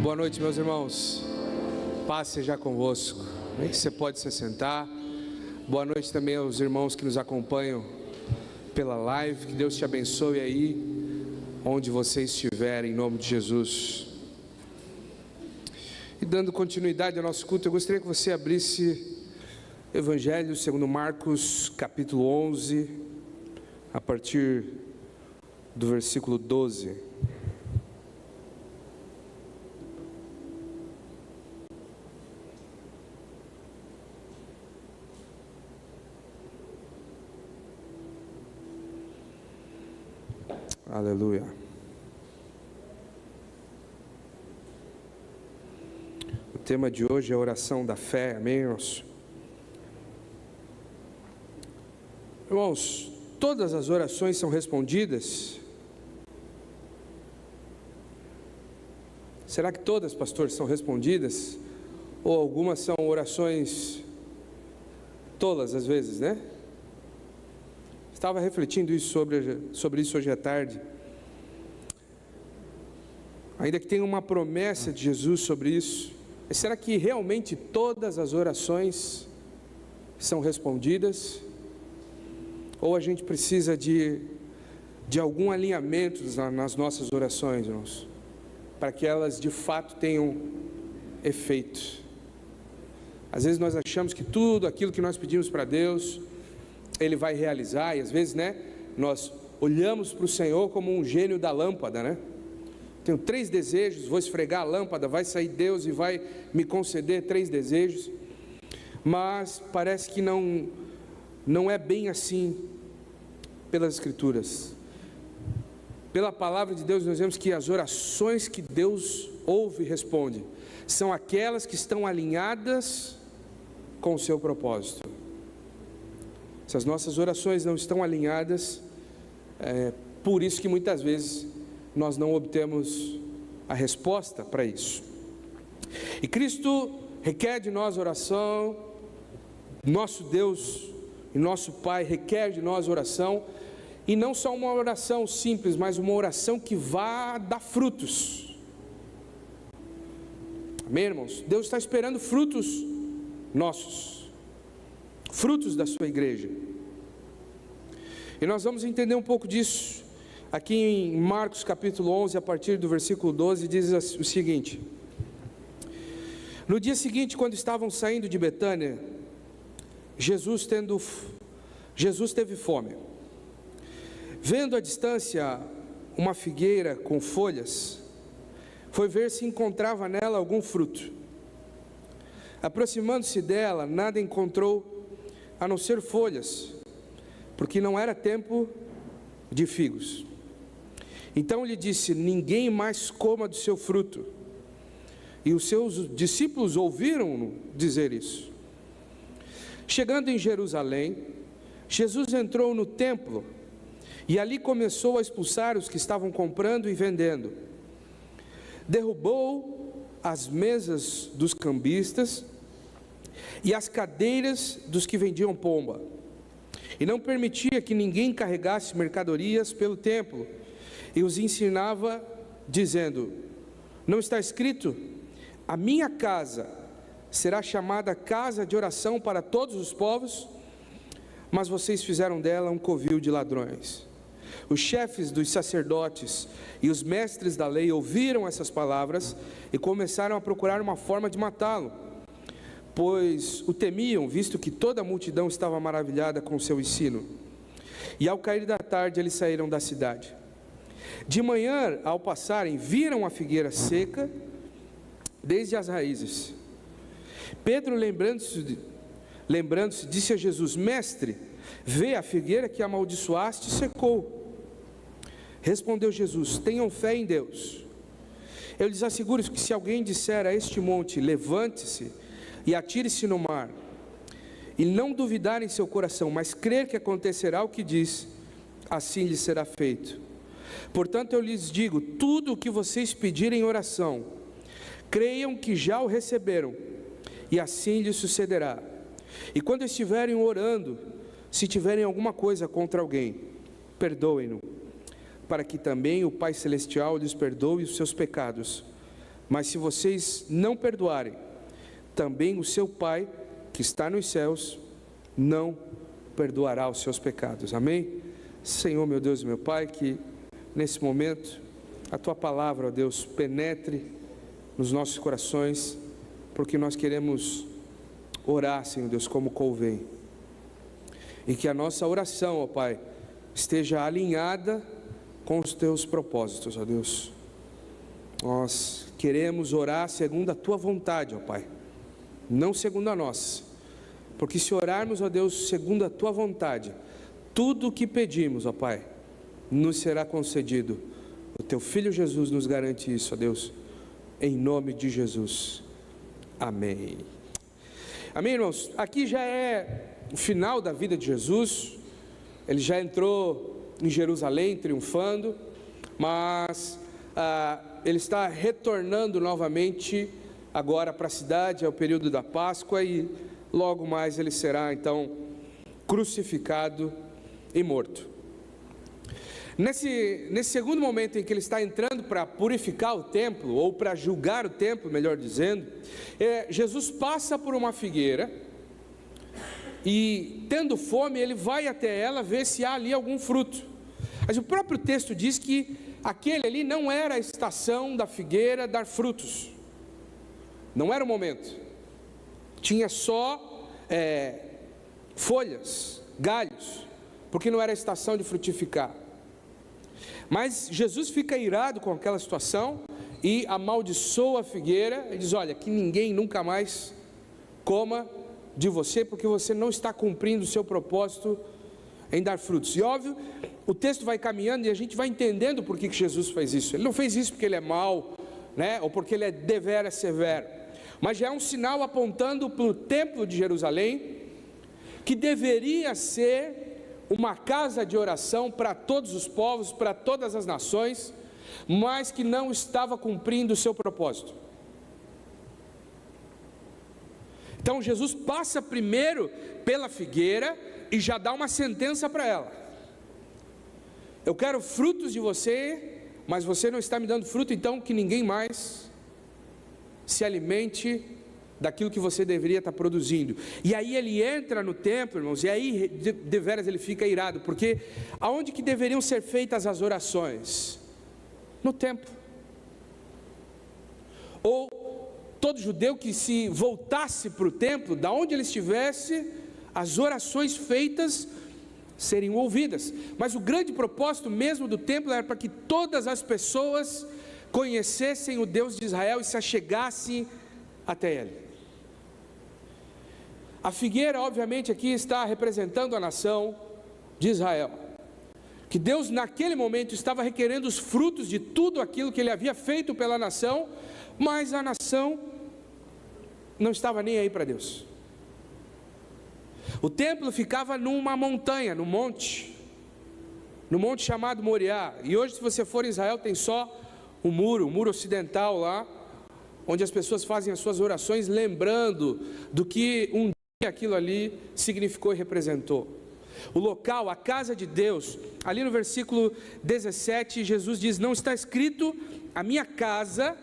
Boa noite, meus irmãos. Paz seja convosco. Você pode se sentar. Boa noite também aos irmãos que nos acompanham pela live. Que Deus te abençoe aí, onde você estiver, em nome de Jesus. E dando continuidade ao nosso culto, eu gostaria que você abrisse Evangelho segundo Marcos, capítulo 11, a partir do versículo 12. Aleluia. O tema de hoje é a oração da fé, amém, irmãos? Irmãos, todas as orações são respondidas? Será que todas, pastor, são respondidas? Ou algumas são orações tolas às vezes, né? Estava refletindo sobre isso hoje à tarde. Ainda que tenha uma promessa de Jesus sobre isso, será que realmente todas as orações são respondidas? Ou a gente precisa de algum alinhamento nas nossas orações, irmãos, para que elas de fato tenham efeito? Às vezes nós achamos que tudo aquilo que nós pedimos para Deus, Ele vai realizar, e às vezes, nós olhamos para o Senhor como um gênio da lâmpada, Tenho 3 desejos, vou esfregar a lâmpada, vai sair Deus e vai me conceder 3 desejos, mas parece que não é bem assim pelas Escrituras. Pela palavra de Deus nós vemos que as orações que Deus ouve e responde, são aquelas que estão alinhadas com o seu propósito. Se as nossas orações não estão alinhadas, por isso que muitas vezes nós não obtemos a resposta para isso. E Cristo requer de nós oração, nosso Deus e nosso Pai requer de nós oração, e não só uma oração simples, mas uma oração que vá dar frutos. Amém, irmãos? Deus está esperando frutos nossos, frutos da sua igreja. E nós vamos entender um pouco disso aqui em Marcos capítulo 11, a partir do versículo 12, diz o seguinte: no dia seguinte, quando estavam saindo de Betânia, Jesus teve fome. Vendo à distância uma figueira com folhas, foi ver se encontrava nela algum fruto. Aproximando-se dela, nada encontrou a não ser folhas, porque não era tempo de figos. Então lhe disse: ninguém mais coma do seu fruto. E os seus discípulos ouviram-no dizer isso. Chegando em Jerusalém, Jesus entrou no templo e ali começou a expulsar os que estavam comprando e vendendo. Derrubou as mesas dos cambistas e as cadeiras dos que vendiam pomba, e não permitia que ninguém carregasse mercadorias pelo templo, e os ensinava dizendo: não está escrito, a minha casa será chamada casa de oração para todos os povos? Mas vocês fizeram dela um covil de ladrões. Os chefes dos sacerdotes e os mestres da lei ouviram essas palavras e começaram a procurar uma forma de matá-lo, pois o temiam, visto que toda a multidão estava maravilhada com o seu ensino. E ao cair da tarde eles saíram da cidade. De manhã, ao passarem, viram a figueira seca desde as raízes. Pedro, lembrando-se, disse a Jesus: mestre, vê, a figueira que amaldiçoaste secou. Respondeu Jesus: tenham fé em Deus. Eu lhes asseguro que se alguém disser a este monte: levante-se e atire-se no mar, e não duvidar em seu coração, mas crer que acontecerá o que diz, assim lhe será feito. Portanto eu lhes digo, tudo o que vocês pedirem em oração, creiam que já o receberam, e assim lhes sucederá. E quando estiverem orando, se tiverem alguma coisa contra alguém, perdoem-no, para que também o Pai Celestial lhes perdoe os seus pecados. Mas se vocês não perdoarem, também o seu Pai, que está nos céus, não perdoará os seus pecados. Amém? Senhor, meu Deus e meu Pai, que nesse momento a Tua palavra, ó Deus, penetre nos nossos corações, porque nós queremos orar, Senhor Deus, como convém. E que a nossa oração, ó Pai, esteja alinhada com os Teus propósitos, ó Deus. Nós queremos orar segundo a Tua vontade, ó Pai, não segundo a nossa. Porque se orarmos, ó Deus, segundo a Tua vontade, tudo o que pedimos, ó Pai, nos será concedido. O Teu Filho Jesus nos garante isso, ó Deus, em nome de Jesus. Amém. Amém, irmãos? Aqui já é o final da vida de Jesus. Ele já entrou em Jerusalém triunfando, mas ele está retornando novamente agora para a cidade, é o período da Páscoa, e logo mais ele será então crucificado e morto. Nesse segundo momento em que ele está entrando para purificar o templo, ou para julgar o templo, melhor dizendo, Jesus passa por uma figueira, e tendo fome, ele vai até ela ver se há ali algum fruto. Mas o próprio texto diz que aquele ali não era a estação da figueira dar frutos, não era o momento, tinha só folhas, galhos, porque não era a estação de frutificar. Mas Jesus fica irado com aquela situação e amaldiçoa a figueira e diz: olha, que ninguém nunca mais coma de você, porque você não está cumprindo o seu propósito em dar frutos. E óbvio, o texto vai caminhando e a gente vai entendendo por que Jesus fez isso. Ele não fez isso porque ele é mau, né, ou porque ele é deveras severo, mas já é um sinal apontando para o templo de Jerusalém, que deveria ser uma casa de oração para todos os povos, para todas as nações, mas que não estava cumprindo o seu propósito. Então Jesus passa primeiro pela figueira e já dá uma sentença para ela: eu quero frutos de você, mas você não está me dando fruto, então que ninguém mais se alimente daquilo que você deveria estar produzindo. E aí ele entra no templo, irmãos, e aí deveras ele fica irado, porque aonde que deveriam ser feitas as orações? No templo. Ou todo judeu que se voltasse para o templo, da onde ele estivesse, as orações feitas seriam ouvidas. Mas o grande propósito mesmo do templo era para que todas as pessoas conhecessem o Deus de Israel e se achegassem até ele. A figueira, obviamente, aqui está representando a nação de Israel, que Deus naquele momento estava requerendo os frutos de tudo aquilo que ele havia feito pela nação, mas a nação não estava nem aí para Deus. O templo ficava numa montanha, no monte chamado Moriá, e hoje, se você for em Israel, tem só o muro ocidental lá, onde as pessoas fazem as suas orações lembrando do que um dia aquilo ali significou e representou. O local, a casa de Deus, ali no versículo 17, Jesus diz: não está escrito, a minha casa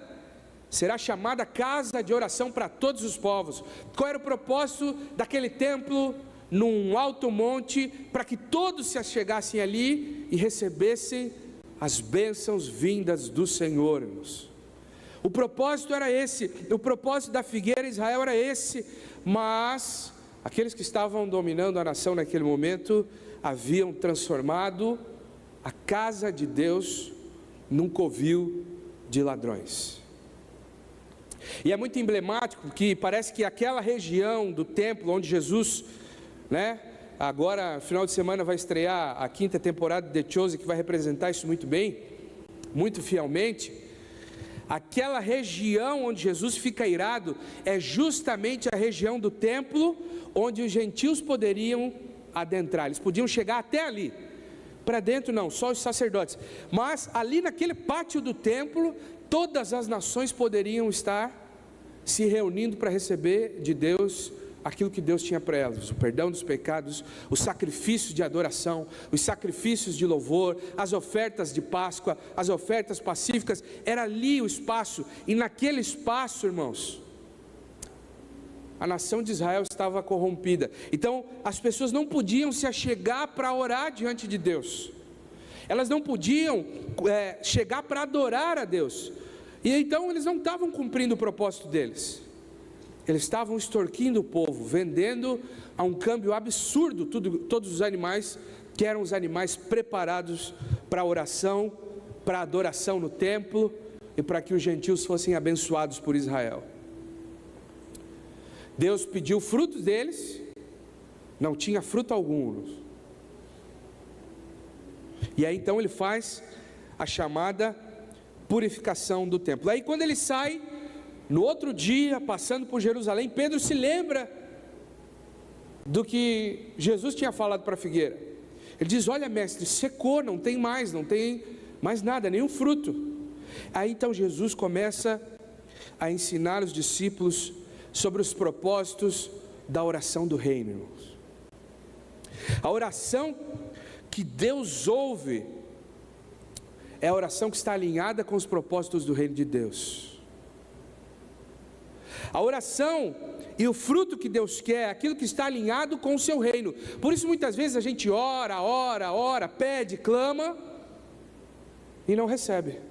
será chamada casa de oração para todos os povos. Qual era o propósito daquele templo num alto monte? Para que todos se achegassem ali e recebessem as bênçãos vindas do Senhor, irmãos. O propósito era esse, o propósito da figueira em Israel era esse, mas aqueles que estavam dominando a nação naquele momento haviam transformado a casa de Deus num covil de ladrões. E é muito emblemático que parece que aquela região do templo onde Jesus, agora no final de semana vai estrear a 5ª temporada de The Chosen, que vai representar isso muito bem, muito fielmente. Aquela região onde Jesus fica irado é justamente a região do templo onde os gentios poderiam adentrar. Eles podiam chegar até ali, para dentro não, só os sacerdotes, mas ali naquele pátio do templo, todas as nações poderiam estar se reunindo para receber de Deus aquilo que Deus tinha para elas: o perdão dos pecados, os sacrifícios de adoração, os sacrifícios de louvor, as ofertas de Páscoa, as ofertas pacíficas. Era ali o espaço, e naquele espaço, irmãos, a nação de Israel estava corrompida. Então as pessoas não podiam se achegar para orar diante de Deus, elas não podiam chegar para adorar a Deus, e então eles não estavam cumprindo o propósito deles. Eles estavam extorquindo o povo, vendendo a um câmbio absurdo todos os animais, que eram os animais preparados para a oração, para a adoração no templo, e para que os gentios fossem abençoados por Israel. Deus pediu frutos deles, não tinha fruto algum. E aí então ele faz a chamada purificação do templo. Aí quando ele sai, no outro dia, passando por Jerusalém, Pedro se lembra do que Jesus tinha falado para a figueira. Ele diz: olha, mestre, secou, não tem mais nada, nenhum fruto. Aí então Jesus começa a ensinar os discípulos sobre os propósitos da oração do reino, irmãos. A oração que Deus ouve é a oração que está alinhada com os propósitos do reino de Deus. A oração e o fruto que Deus quer é aquilo que está alinhado com o seu reino. Por isso muitas vezes a gente ora, pede, clama e não recebe.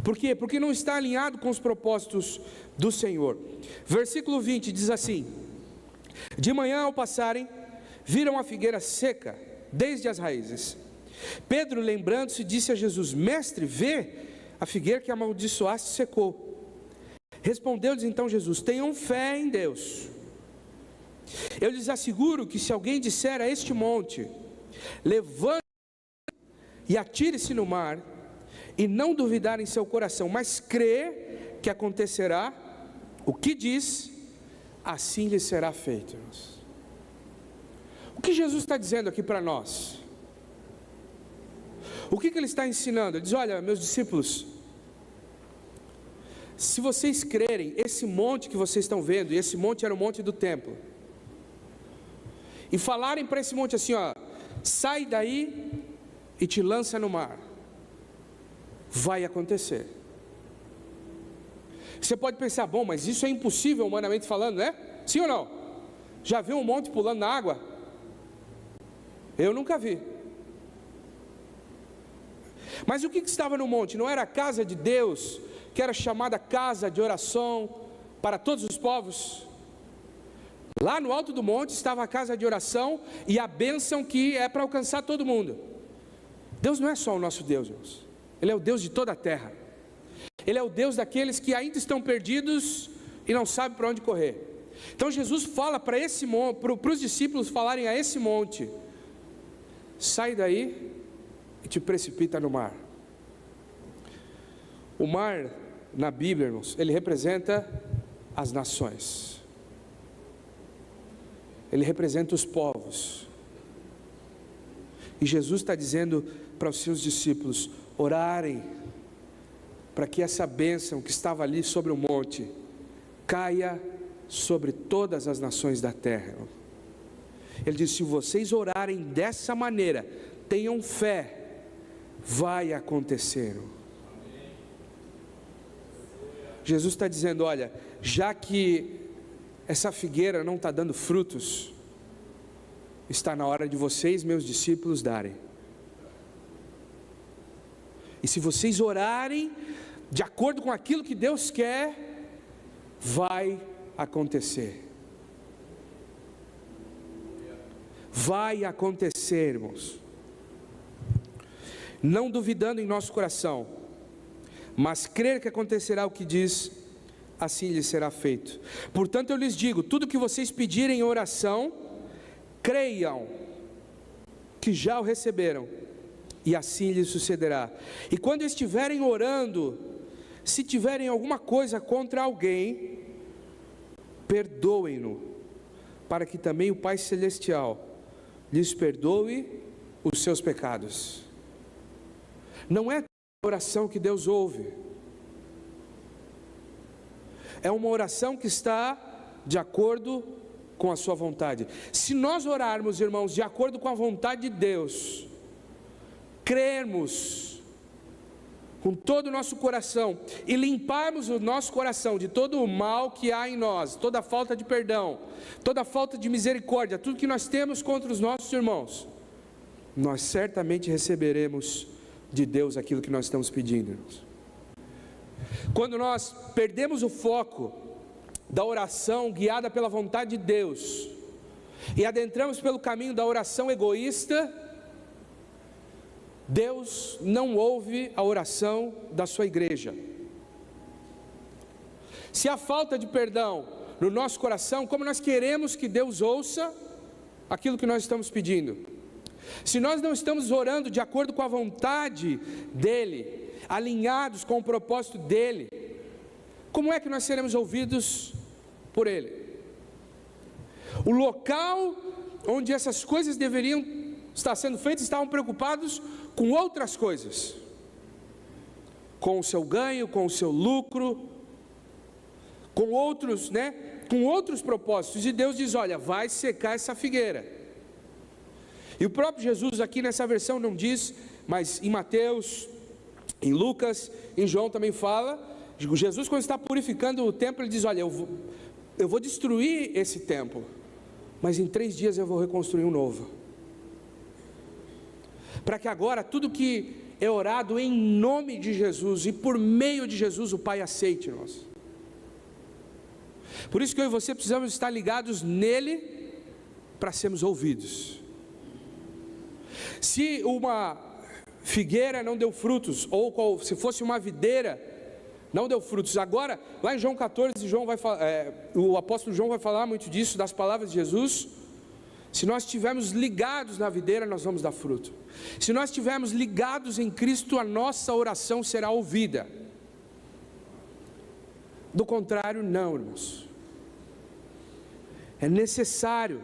Por quê? Porque não está alinhado com os propósitos do Senhor. Versículo 20 diz assim: de manhã ao passarem, viram a figueira seca desde as raízes. Pedro, lembrando-se, disse a Jesus: mestre, vê, a figueira que amaldiçoaste secou. Respondeu-lhes então Jesus: tenham fé em Deus. Eu lhes asseguro que se alguém disser a este monte: levante e atire-se no mar, e não duvidar em seu coração, mas crer que acontecerá o que diz, assim lhe será feito. O que Jesus está dizendo aqui para nós? O que ele está ensinando? Ele diz: olha, meus discípulos, se vocês crerem, esse monte que vocês estão vendo, e esse monte era o monte do templo, e falarem para esse monte assim: ó, sai daí e te lança no mar, vai acontecer. Você pode pensar: bom, mas isso é impossível humanamente falando, né? Sim ou não? Já viu um monte pulando na água? Eu nunca vi. Mas o que estava no monte? Não era a casa de Deus, que era chamada casa de oração para todos os povos? Lá no alto do monte estava a casa de oração e a bênção que é para alcançar todo mundo. Deus não é só o nosso Deus, irmãos. Ele é o Deus de toda a terra. Ele é o Deus daqueles que ainda estão perdidos e não sabem para onde correr. Então Jesus fala para os discípulos falarem a esse monte: sai daí e te precipita no mar. O mar, na Bíblia, irmãos, ele representa as nações. Ele representa os povos. E Jesus está dizendo para os seus discípulos orarem para que essa bênção que estava ali sobre o monte caia sobre todas as nações da terra. Ele diz: se vocês orarem dessa maneira, tenham fé, vai acontecer. Jesus está dizendo: olha, já que essa figueira não está dando frutos, está na hora de vocês, meus discípulos, darem. E se vocês orarem de acordo com aquilo que Deus quer, vai acontecer. Vai acontecer, irmãos. Não duvidando em nosso coração, mas crer que acontecerá o que diz, assim lhe será feito. Portanto eu lhes digo: tudo que vocês pedirem em oração, creiam que já o receberam, e assim lhes sucederá. E quando estiverem orando, se tiverem alguma coisa contra alguém, perdoem-no, para que também o Pai Celestial lhes perdoe os seus pecados. Não é a oração que Deus ouve, é uma oração que está de acordo com a sua vontade. Se nós orarmos, irmãos, de acordo com a vontade de Deus, crermos com todo o nosso coração e limparmos o nosso coração de todo o mal que há em nós, toda a falta de perdão, toda a falta de misericórdia, tudo que nós temos contra os nossos irmãos, nós certamente receberemos de Deus aquilo que nós estamos pedindo, irmãos. Quando nós perdemos o foco da oração guiada pela vontade de Deus e adentramos pelo caminho da oração egoísta, Deus não ouve a oração da sua igreja. Se há falta de perdão no nosso coração, como nós queremos que Deus ouça aquilo que nós estamos pedindo? Se nós não estamos orando de acordo com a vontade dEle, alinhados com o propósito dEle, como é que nós seremos ouvidos por Ele? O local onde essas coisas deveriam estar sendo feitas, estavam preocupados com outras coisas, com o seu ganho, com o seu lucro, com outros, com outros propósitos, e Deus diz: olha, vai secar essa figueira. E o próprio Jesus aqui nessa versão não diz, mas em Mateus, em Lucas, em João também fala, Jesus quando está purificando o templo, ele diz: olha, eu vou destruir esse templo, mas em 3 dias eu vou reconstruir um novo, para que agora tudo que é orado em nome de Jesus e por meio de Jesus, o Pai aceite nós. Por isso que eu e você precisamos estar ligados nele, para sermos ouvidos. Se uma figueira não deu frutos, ou se fosse uma videira não deu frutos, agora lá em João 14, o apóstolo João vai falar muito disso, das palavras de Jesus. Se nós estivermos ligados na videira, nós vamos dar fruto. Se nós estivermos ligados em Cristo, a nossa oração será ouvida. Do contrário, não, irmãos. É necessário,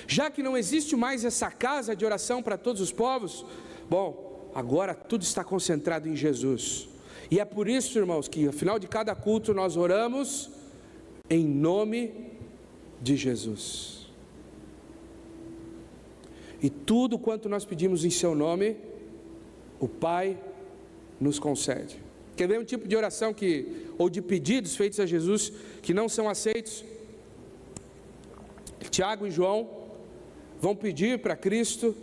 já que não existe mais essa casa de oração para todos os povos, bom, agora tudo está concentrado em Jesus. E é por isso, irmãos, que ao final de cada culto nós oramos em nome de Jesus. E tudo quanto nós pedimos em seu nome, o Pai nos concede. Quer ver um tipo de oração ou de pedidos feitos a Jesus que não são aceitos? Tiago e João vão pedir para Cristo,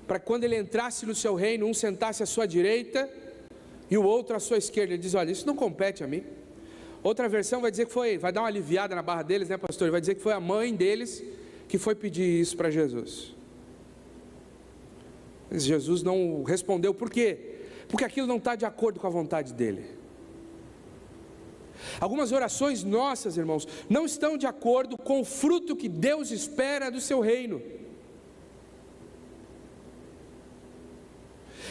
para que quando Ele entrasse no seu reino, um sentasse à sua direita e o outro à sua esquerda. Ele diz: olha, isso não compete a mim. Outra versão vai dizer que vai dar uma aliviada na barra deles, né, pastor? Ele vai dizer que foi a mãe deles que foi pedir isso para Jesus. Mas Jesus não respondeu. Por quê? Porque aquilo não está de acordo com a vontade dele. Algumas orações nossas, irmãos, não estão de acordo com o fruto que Deus espera do seu reino.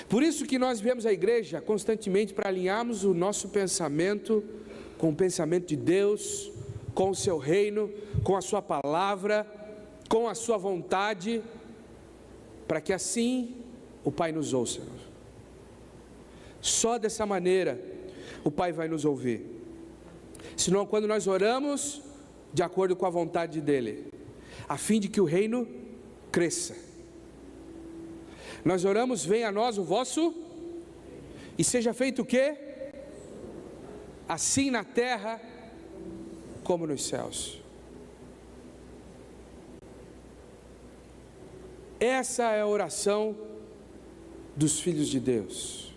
Por isso que nós viemos à igreja constantemente para alinharmos o nosso pensamento com o pensamento de Deus, com o seu reino, com a sua palavra, com a sua vontade, para que assim o Pai nos ouça. Só dessa maneira o Pai vai nos ouvir. Senão, quando nós oramos de acordo com a vontade dEle, a fim de que o reino cresça, nós oramos: venha a nós o vosso, e seja feito o quê? Assim na terra como nos céus. Essa é a oração dos filhos de Deus.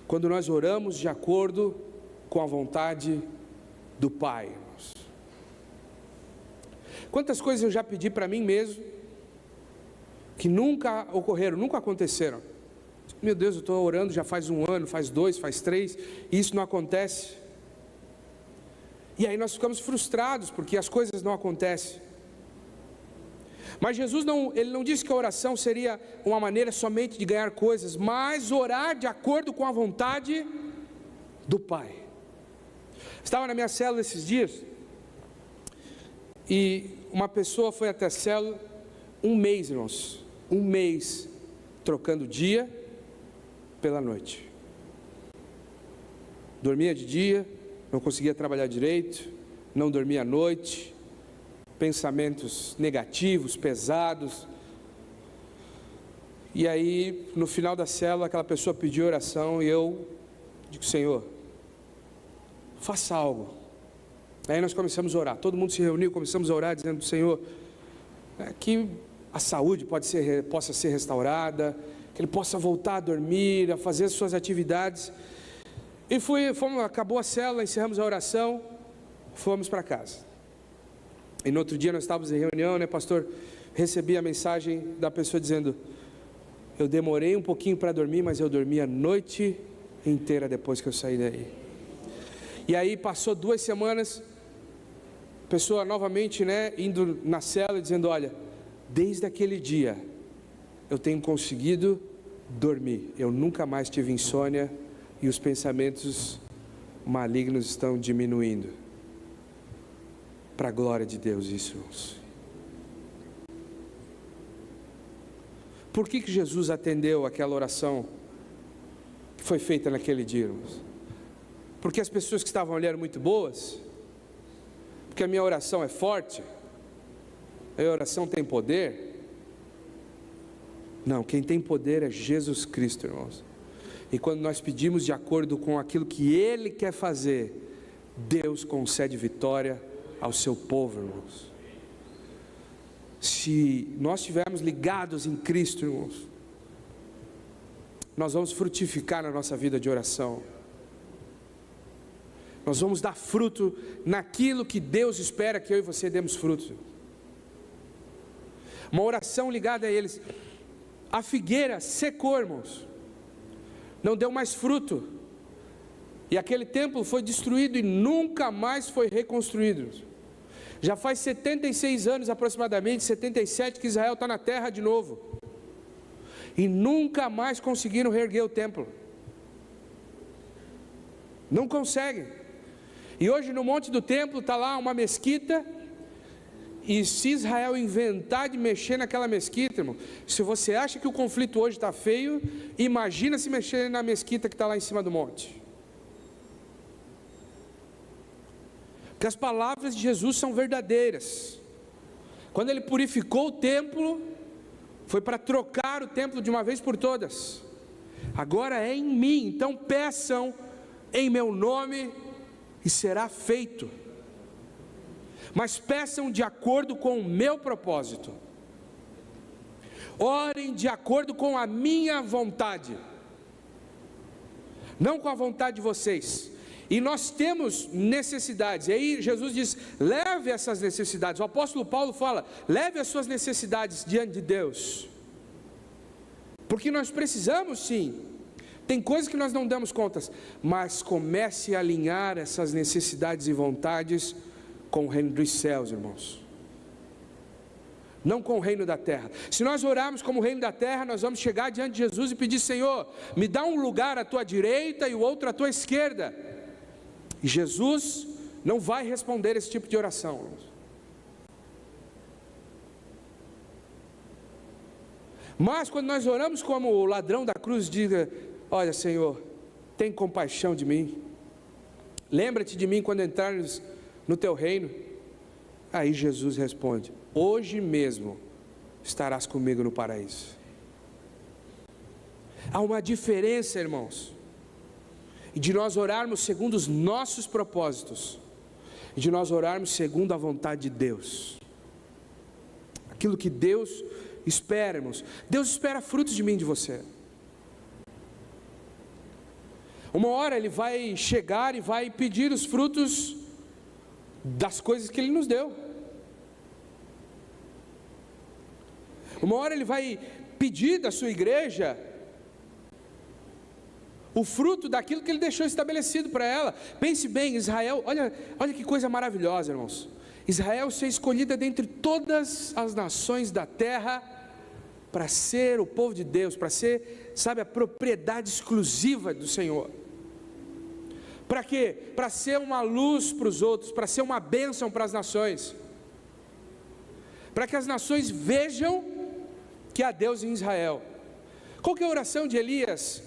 Quando nós oramos de acordo com a vontade do Pai. Quantas coisas eu já pedi para mim mesmo, que nunca ocorreram, nunca aconteceram. Meu Deus, eu estou orando já faz 1 ano, faz 2, faz 3, e isso não acontece. E aí nós ficamos frustrados, porque as coisas não acontecem. Mas Jesus ele não disse que a oração seria uma maneira somente de ganhar coisas, mas orar de acordo com a vontade do Pai. Estava na minha célula esses dias, e uma pessoa foi até a célula, 1 mês, irmãos, 1 mês, trocando o dia pela noite. Dormia de dia, não conseguia trabalhar direito, não dormia à noite, pensamentos negativos, pesados. E aí, no final da célula, aquela pessoa pediu oração e eu digo: Senhor, faça algo. Aí nós começamos a orar, todo mundo se reuniu, começamos a orar, dizendo: Senhor, que a saúde possa ser restaurada, que ele possa voltar a dormir, a fazer as suas atividades. E acabou a célula, encerramos a oração, fomos para casa. E no outro dia nós estávamos em reunião, né, pastor? Recebi a mensagem da pessoa dizendo: eu demorei um pouquinho para dormir, mas eu dormi a noite inteira depois que eu saí daí. E aí passou 2 semanas, a pessoa novamente, né, indo na cela dizendo: olha, desde aquele dia eu tenho conseguido dormir, eu nunca mais tive insônia e os pensamentos malignos estão diminuindo. Para a glória de Deus, isso, irmãos. Por que Jesus atendeu aquela oração que foi feita naquele dia, irmãos? Porque as pessoas que estavam ali eram muito boas? Porque a minha oração é forte? A minha oração tem poder? Não, quem tem poder é Jesus Cristo, irmãos. E quando nós pedimos de acordo com aquilo que Ele quer fazer, Deus concede vitória ao seu povo, irmãos. Se nós estivermos ligados em Cristo, irmãos, nós vamos frutificar na nossa vida de oração. Nós vamos dar fruto naquilo que Deus espera que eu e você demos fruto. Uma oração ligada a eles. A figueira secou, irmãos, não deu mais fruto, e aquele templo foi destruído e nunca mais foi reconstruído. Já faz 76 anos aproximadamente, 77, que Israel está na terra de novo, e nunca mais conseguiram reerguer o templo. Não conseguem. E hoje no monte do templo está lá uma mesquita. E se Israel inventar de mexer naquela mesquita, irmão, se você acha que o conflito hoje está feio, imagina se mexer na mesquita que está lá em cima do monte. Porque as palavras de Jesus são verdadeiras. Quando Ele purificou o templo, foi para trocar o templo de uma vez por todas. Agora é em mim, então peçam em meu nome e será feito. Mas peçam de acordo com o meu propósito. Orem de acordo com a minha vontade, não com a vontade de vocês. E nós temos necessidades, e aí Jesus diz: leve essas necessidades. O apóstolo Paulo fala: leve as suas necessidades diante de Deus, porque nós precisamos sim. Tem coisas que nós não damos contas, mas comece a alinhar essas necessidades e vontades com o reino dos céus, irmãos, não com o reino da terra. Se nós orarmos como o reino da terra, nós vamos chegar diante de Jesus e pedir: Senhor, me dá um lugar à tua direita e o outro à tua esquerda. E Jesus não vai responder esse tipo de oração, irmãos. Mas quando nós oramos como o ladrão da cruz, diga: olha, Senhor, tem compaixão de mim, lembra-te de mim quando entrares no teu reino. Aí Jesus responde: hoje mesmo estarás comigo no paraíso. Há uma diferença, irmãos, de nós orarmos segundo os nossos propósitos e de nós orarmos segundo a vontade de Deus. Aquilo que Deus espera, irmãos. Deus espera frutos de mim e de você. Uma hora Ele vai chegar e vai pedir os frutos das coisas que Ele nos deu. Uma hora Ele vai pedir da sua igreja o fruto daquilo que Ele deixou estabelecido para ela. Pense bem, Israel, olha que coisa maravilhosa, irmãos. Israel ser escolhida dentre todas as nações da terra para ser o povo de Deus, para ser, sabe, a propriedade exclusiva do Senhor. Para quê? Para ser uma luz para os outros, para ser uma bênção para as nações, para que as nações vejam que há Deus em Israel. Qual que é a oração de Elias?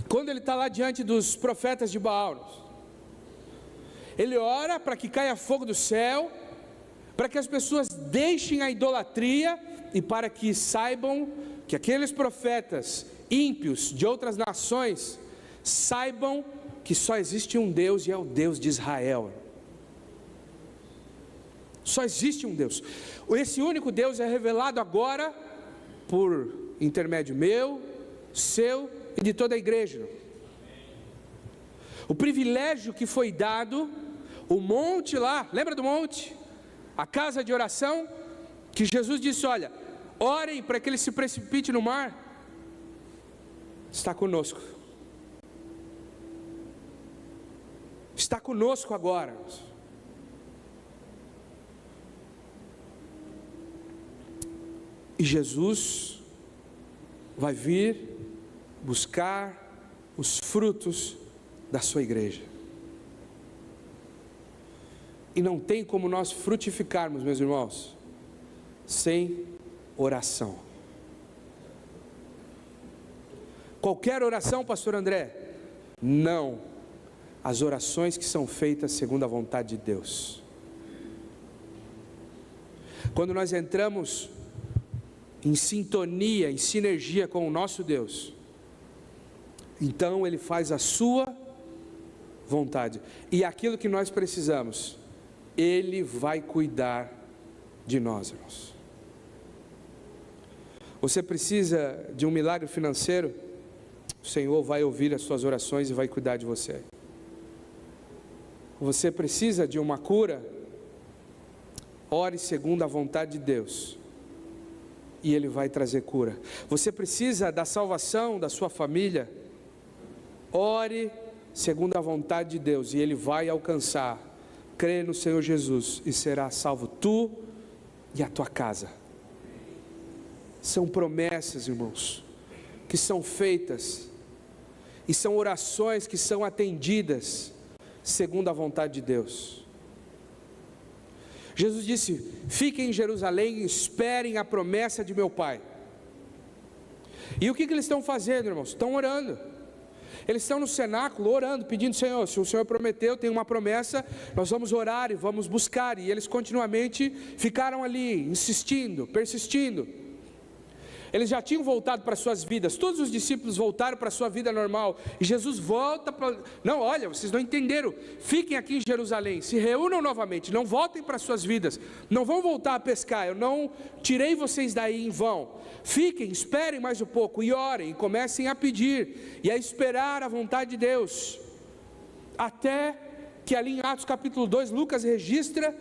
quando ele está lá diante dos profetas de Baal, ele ora para que caia fogo do céu, para que as pessoas deixem a idolatria e para que saibam que aqueles profetas ímpios de outras nações saibam que só existe um Deus e é o Deus de Israel. Só existe um Deus. Esse único Deus é revelado agora por intermédio meu, seu e de toda a igreja. O privilégio que foi dado, o monte lá, lembra do monte? A casa de oração, que Jesus disse: olha, orem para que ele se precipite no mar. Está conosco. Está conosco agora. E Jesus vai vir buscar os frutos da sua igreja. E não tem como nós frutificarmos, meus irmãos, sem oração. Qualquer oração, pastor André? Não. As orações que são feitas segundo a vontade de Deus. Quando nós entramos em sintonia, em sinergia com o nosso Deus, então Ele faz a sua vontade. E aquilo que nós precisamos, Ele vai cuidar de nós, irmãos. Você precisa de um milagre financeiro? O Senhor vai ouvir as suas orações e vai cuidar de você. Você precisa de uma cura? Ore segundo a vontade de Deus e Ele vai trazer cura. Você precisa da salvação da sua família? Ore segundo a vontade de Deus e Ele vai alcançar. Crê no Senhor Jesus e será salvo tu e a tua casa. São promessas, irmãos, que são feitas, e são orações que são atendidas segundo a vontade de Deus. Jesus disse: fiquem em Jerusalém e esperem a promessa de meu Pai. E o que eles estão fazendo, irmãos? Estão orando. Eles estão no cenáculo orando, pedindo: Senhor, se o Senhor prometeu, tem uma promessa, nós vamos orar e vamos buscar. E eles continuamente ficaram ali, insistindo, persistindo. Eles já tinham voltado para suas vidas, todos os discípulos voltaram para a sua vida normal, e Jesus volta para... Não, olha, vocês não entenderam, fiquem aqui em Jerusalém, se reúnam novamente, não voltem para suas vidas, não vão voltar a pescar, eu não tirei vocês daí em vão, fiquem, esperem mais um pouco, e orem, e comecem a pedir, e a esperar a vontade de Deus, até que ali em Atos capítulo 2, Lucas registra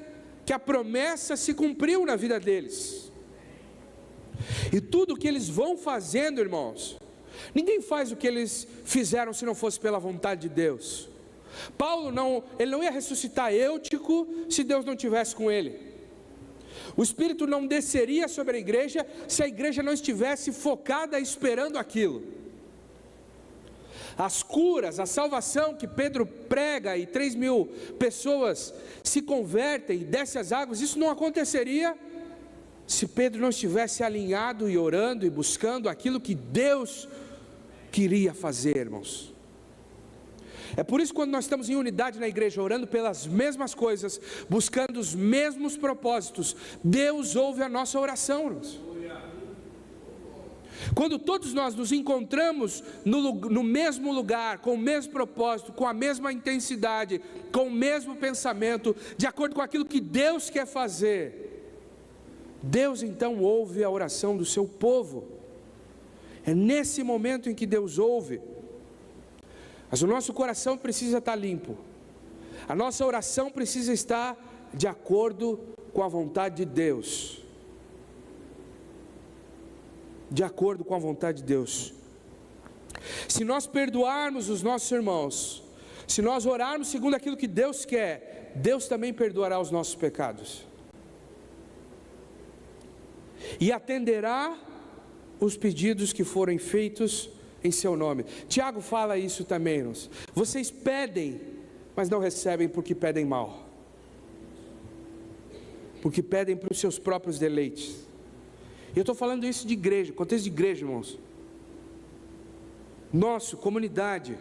que a promessa se cumpriu na vida deles. E tudo que eles vão fazendo, irmãos, ninguém faz o que eles fizeram se não fosse pela vontade de Deus. Paulo ele não ia ressuscitar Eutico se Deus não estivesse com ele. O Espírito não desceria sobre a igreja se a igreja não estivesse focada esperando aquilo. As curas, a salvação que Pedro prega e 3.000 pessoas se convertem e descem as águas, isso não aconteceria se Pedro não estivesse alinhado e orando e buscando aquilo que Deus queria fazer, irmãos. É por isso que quando nós estamos em unidade na igreja, orando pelas mesmas coisas, buscando os mesmos propósitos, Deus ouve a nossa oração, irmãos. Quando todos nós nos encontramos no mesmo lugar, com o mesmo propósito, com a mesma intensidade, com o mesmo pensamento, de acordo com aquilo que Deus quer fazer, Deus então ouve a oração do seu povo. É nesse momento em que Deus ouve. Mas o nosso coração precisa estar limpo. A nossa oração precisa estar de acordo com a vontade de Deus. De acordo com a vontade de Deus. Se nós perdoarmos os nossos irmãos, se nós orarmos segundo aquilo que Deus quer, Deus também perdoará os nossos pecados. E atenderá os pedidos que forem feitos em seu nome. Tiago fala isso também, irmãos. Vocês pedem, mas não recebem porque pedem mal. Porque pedem para os seus próprios deleites. E eu estou falando isso de igreja, contexto de igreja, irmãos. nosso, comunidade,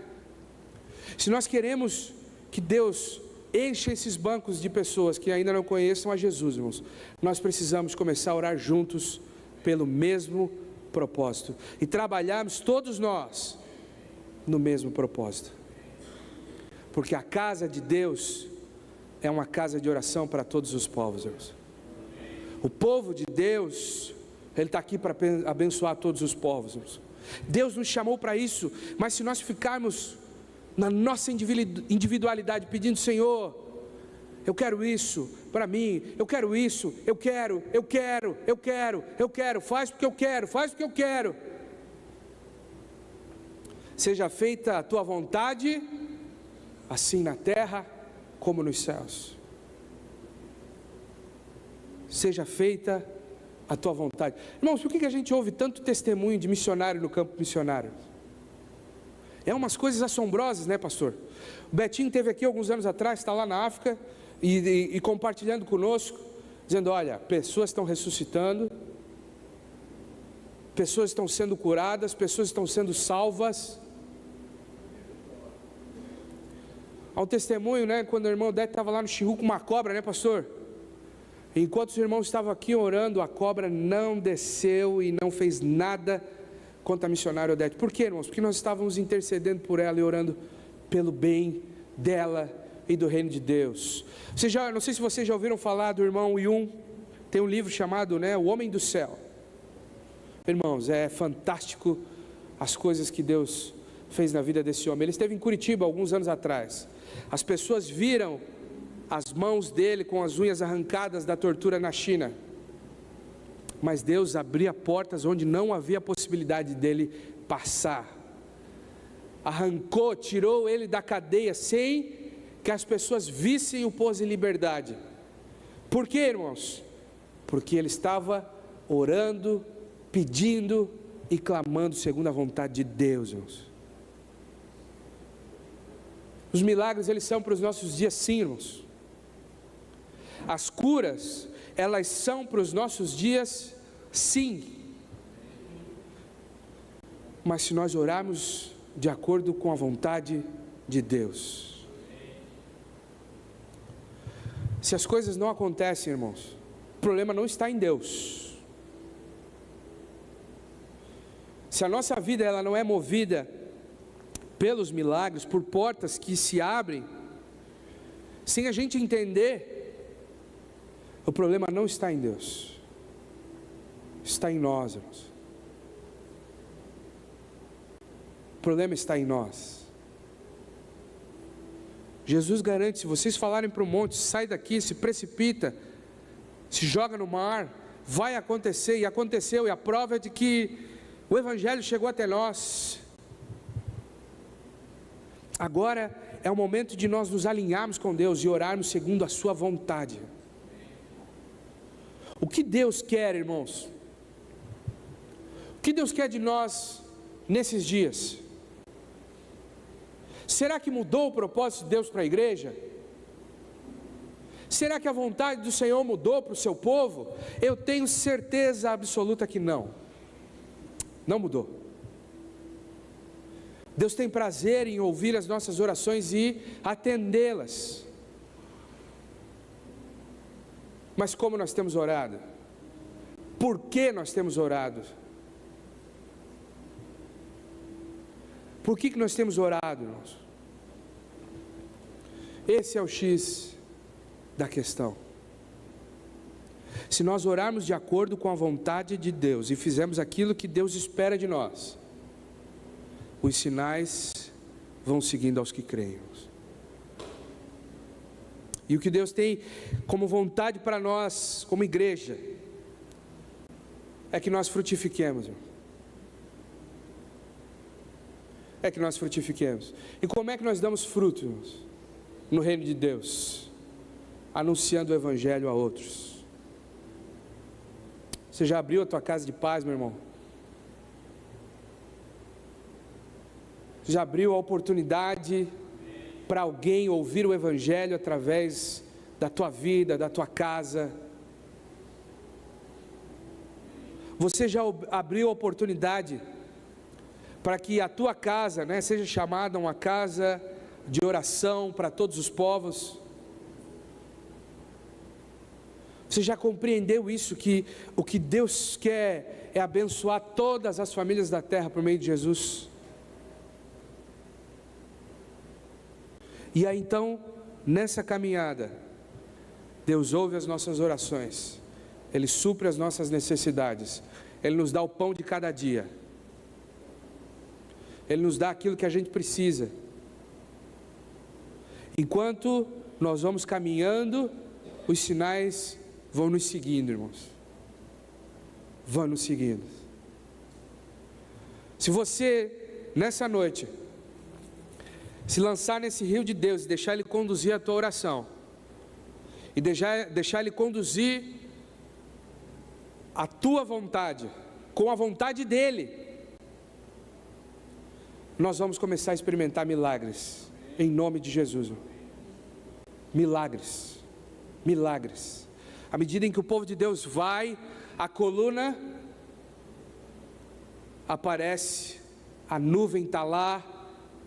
se nós queremos que Deus encha esses bancos de pessoas que ainda não conheçam a Jesus, irmãos, nós precisamos começar a orar juntos pelo mesmo propósito e trabalharmos todos nós no mesmo propósito, porque a casa de Deus é uma casa de oração para todos os povos, irmãos. O povo de Deus, Ele está aqui para abençoar todos os povos, irmãos. Deus nos chamou para isso, mas se nós ficarmos na nossa individualidade pedindo: Senhor, eu quero isso para mim, eu quero isso, eu quero, faz porque eu quero, faz porque eu quero. Seja feita a tua vontade, assim na terra como nos céus. Seja feita a tua vontade. Irmãos, por que a gente ouve tanto testemunho de missionário no campo missionário? É umas coisas assombrosas, né, pastor? O Betinho esteve aqui alguns anos atrás, está lá na África, e compartilhando conosco, dizendo: olha, pessoas estão ressuscitando, pessoas estão sendo curadas, pessoas estão sendo salvas. Há um testemunho, né, quando o irmão Odete estava lá no Chihu com uma cobra, né, pastor? Enquanto os irmãos estavam aqui orando, a cobra não desceu e não fez nada contra a missionária Odete. Por quê, irmãos? Porque nós estávamos intercedendo por ela e orando pelo bem dela e do reino de Deus. Não sei se vocês já ouviram falar do irmão Yun. Tem um livro chamado, né, O Homem do Céu. Irmãos, é fantástico as coisas que Deus fez na vida desse homem. Ele esteve em Curitiba alguns anos atrás. As pessoas viram as mãos dele com as unhas arrancadas da tortura na China, mas Deus abria portas onde não havia possibilidade dele passar. Arrancou, tirou ele da cadeia sem que as pessoas vissem o pôs em liberdade. Por quê, irmãos? Porque ele estava orando, pedindo e clamando segundo a vontade de Deus, irmãos. Os milagres, eles são para os nossos dias, sim, irmãos. As curas, elas são para os nossos dias, sim. Mas se nós orarmos de acordo com a vontade de Deus, se as coisas não acontecem, irmãos, o problema não está em Deus. Se a nossa vida ela não é movida pelos milagres, por portas que se abrem, sem a gente entender, o problema não está em Deus, está em nós, irmãos. O problema está em nós. Jesus garante: se vocês falarem para o monte, sai daqui, se precipita, se joga no mar, vai acontecer, e aconteceu, e a prova é de que o Evangelho chegou até nós. Agora é o momento de nós nos alinharmos com Deus e orarmos segundo a sua vontade. O que Deus quer, irmãos? O que Deus quer de nós nesses dias? Será que mudou o propósito de Deus para a igreja? Será que a vontade do Senhor mudou para o seu povo? Eu tenho certeza absoluta que não. Não mudou. Deus tem prazer em ouvir as nossas orações e atendê-las. Mas como nós temos orado? Por que nós temos orado? Por que nós temos orado, irmãos? Esse é o X da questão. Se nós orarmos de acordo com a vontade de Deus e fizermos aquilo que Deus espera de nós, os sinais vão seguindo aos que creem. E o que Deus tem como vontade para nós, como igreja, é que nós frutifiquemos, irmão. É que nós frutifiquemos. E como é que nós damos frutos, irmãos? No reino de Deus, anunciando o Evangelho a outros. Você já abriu a tua casa de paz, meu irmão? Você já abriu a oportunidade para alguém ouvir o Evangelho através da tua vida, da tua casa? Você já abriu a oportunidade para que a tua casa, seja chamada uma casa de oração para todos os povos. Você já compreendeu isso, que o que Deus quer é abençoar todas as famílias da terra por meio de Jesus? E aí então, nessa caminhada, Deus ouve as nossas orações, Ele supre as nossas necessidades, Ele nos dá o pão de cada dia, Ele nos dá aquilo que a gente precisa. Enquanto nós vamos caminhando, os sinais vão nos seguindo, irmãos, vão nos seguindo. Se você, nessa noite, se lançar nesse rio de Deus e deixar Ele conduzir a tua oração, e deixar Ele conduzir a tua vontade, com a vontade dEle, nós vamos começar a experimentar milagres, em nome de Jesus. Milagres, milagres. À medida em que o povo de Deus vai, a coluna aparece, a nuvem está lá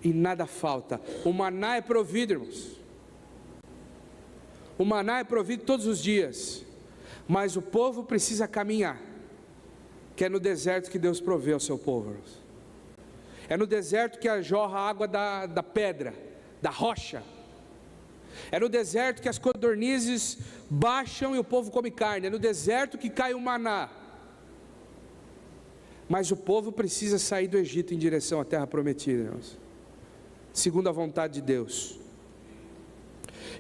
e nada falta. O maná é provido, irmãos. O maná é provido todos os dias, mas o povo precisa caminhar, que é no deserto que Deus provê ao seu povo, irmãos. É no deserto que jorra a água da pedra, da rocha. É no deserto que as codornizes baixam e o povo come carne. É no deserto que cai o maná. Mas o povo precisa sair do Egito em direção à terra prometida, irmãos, segundo a vontade de Deus.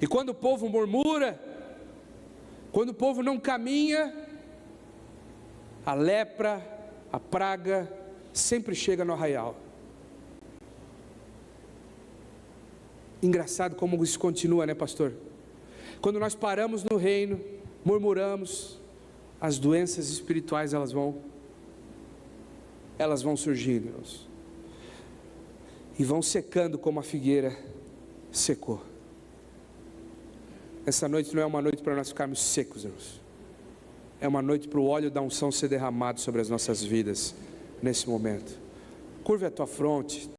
E quando o povo murmura, quando o povo não caminha, a lepra, a praga sempre chega no arraial. Engraçado como isso continua, pastor? Quando nós paramos no reino, murmuramos, as doenças espirituais elas vão surgindo, irmãos, e vão secando como a figueira secou. Essa noite não é uma noite para nós ficarmos secos, irmãos. É uma noite para o óleo da unção ser derramado sobre as nossas vidas nesse momento. Curve a tua fronte.